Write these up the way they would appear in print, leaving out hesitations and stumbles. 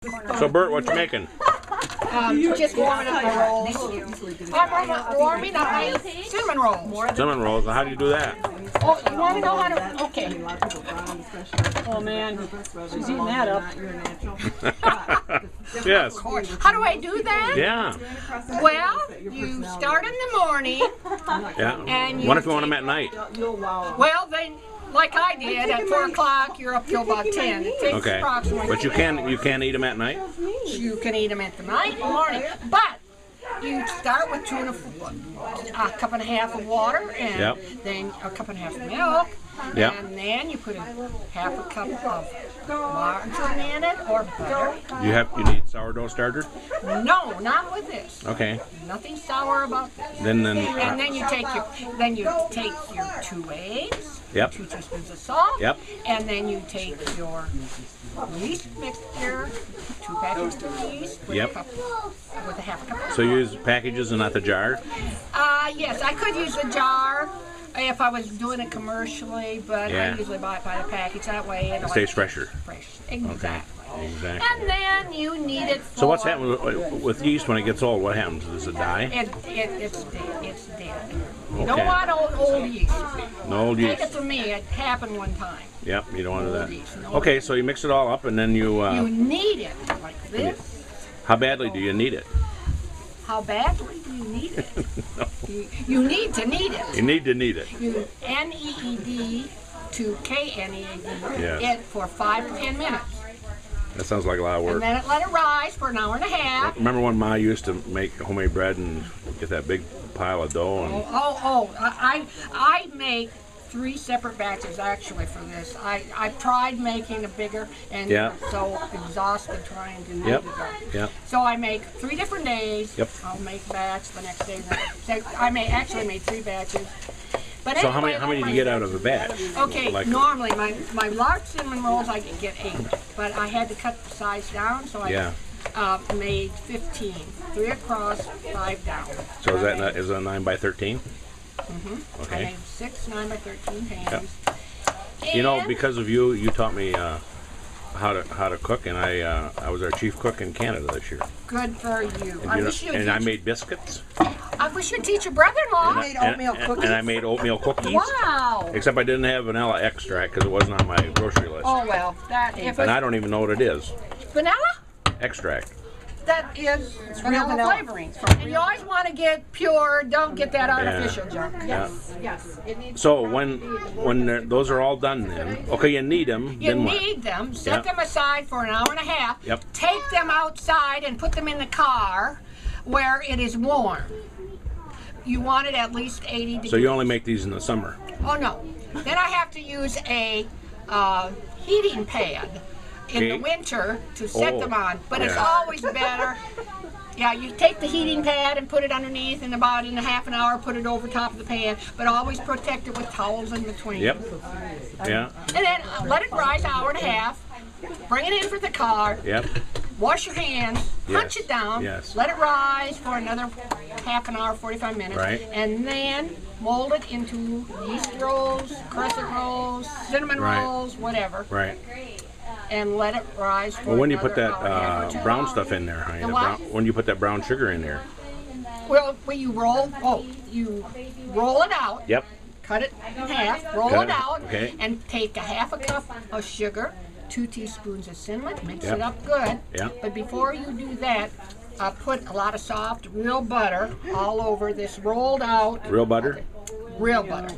So Bert, what you making? Just warming up my rolls. I'm warming up my cinnamon rolls. Cinnamon rolls. How do you do that? Oh, you want to know how to? Okay. Oh man, she's eating that up. Yes. How do I do that? Yeah. Well, you start in the morning. Yeah. And you What if you want them at night? Well, then, like I did, at 4 o'clock, you're up till about 10. It takes Okay. approximately. But you can't eat them at night? You can eat them at the night, morning, but you start with a cup and a half of water, and then a cup and a half of milk, and then you put half a cup of margarine in it or butter. You need sourdough starter? No, not with this. Okay. Nothing sour about this. Then And then you take your 2 eggs. Yep. 2 teaspoons of salt. Yep. And then you take your yeast mixture, 2 packets of yeast with a half a cup. So you use packages and not the jar? Yes, I could use the jar if I was doing it commercially, but I usually buy it by the package. That way it stays fresher. Fresh, exactly. Okay. Exactly. And then you need it for... So what's happening with yeast when it gets old? What happens? Does it die? It's dead. It's dead. You Okay. don't want old yeast. No old yeast. Take it from me. It happened one time. Yep, you don't want to do Old yeast, that. no Okay, so you mix it all up and then you... You need it like this. How badly do you need it? How badly do you need it? No. You need to need it. You need to need it. You NEED to KNEAD Yes. it for 5 to 10 minutes. That sounds like a lot of work. And then let it rise for an hour and a half. Remember when Ma used to make homemade bread and get that big pile of dough? And I make 3 separate batches actually for this. I tried making a bigger and so exhausted trying to make it. Yep. So I make 3 different days. Yep. I'll make a batch the next day. So I actually made 3 batches. But So anyway, how many do you get out of a batch? Okay, Like, normally my large cinnamon rolls I can get 8, but I had to cut the size down, so I made 15, 3 across, 5 down. So is that 9 by 13? Mm-hmm. Okay. I made 6 9 by 13 pans. Yep. You know, because of you, you taught me how to cook, and I was our chief cook in Canada this year. Good for you. And I made biscuits. I wish you'd teach your brother-in-law. I made oatmeal cookies. And I made oatmeal cookies. Wow. Except I didn't have vanilla extract because it wasn't on my grocery list. Oh well, And I don't even know what it is. Vanilla? Extract. That is vanilla flavoring. And you always want to get pure. Don't get that artificial junk. Yes. It needs So when those are all done, then okay, you need them. You then what? need them. Set them aside for an hour and a half. Yep. Take them outside and put them in the car where it is warm. You want it at least 80 degrees. So you only make these in the summer. Oh no. Then I have to use a heating pad in the winter to set them on. But it's always better. Yeah, you take the heating pad and put it underneath, and about in a half an hour put it over top of the pan, but always protect it with towels in between. Yep. Yeah. And then let it rise an hour and a half. Bring it in for the car. Yep. Wash your hands. Punch it down. Yes. Let it rise for another half an hour, 45 minutes. Right. And then mold it into yeast rolls, crescent rolls, cinnamon rolls, whatever. Right. And let it rise for Well, when you put another hour and a half or that 2 brown hours. stuff in there, honey, The what? when you put that brown sugar in there. Well, when you roll, you roll it out. Yep. Cut it in half, roll Cut it it, out, okay. and take a half a cup of sugar, 2 teaspoons of cinnamon, mix Yep. it up good. Yep. But before you do that, put a lot of soft, real butter all over this rolled out. Real butter? Real butter.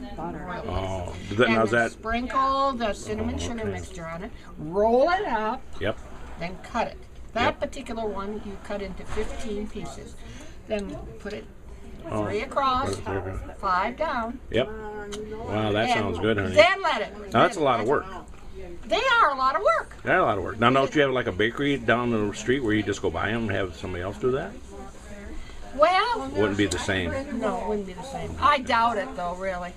Oh. And How's then that? sprinkle the cinnamon sugar mixture on it, roll it up, Yep. then cut it. That particular one you cut into 15 pieces. Then put it 3 across, 5 down. Yep. Wow, that sounds good, honey. Then let it. Now, that's a lot of work. They are a lot of work. That's a lot of work. Now, don't you have like a bakery down the street where you just go buy them and have somebody else do that? Well, Wouldn't be the same. no, it wouldn't be the same. I doubt it, though, really.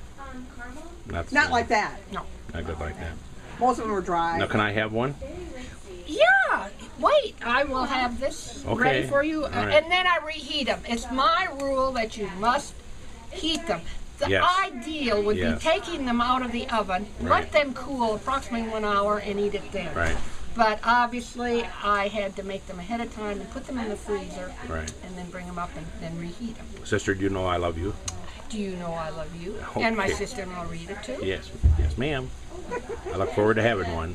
not like that. No. Not good like that. Most of them are dry. Now, can I have one? Yeah. Wait, I will have this ready for you, right. and then I reheat them. It's my rule that you must heat them. The ideal would be taking them out of the oven, let them cool approximately 1 hour, and eat it then. Right. But obviously, I had to make them ahead of time and put them in the freezer, Right. and then bring them up and then reheat them. Sister, do you know I love you? Do you know I love you? And my Okay. sister-in-law Rita too. Yes. Yes, ma'am. I look forward to having one.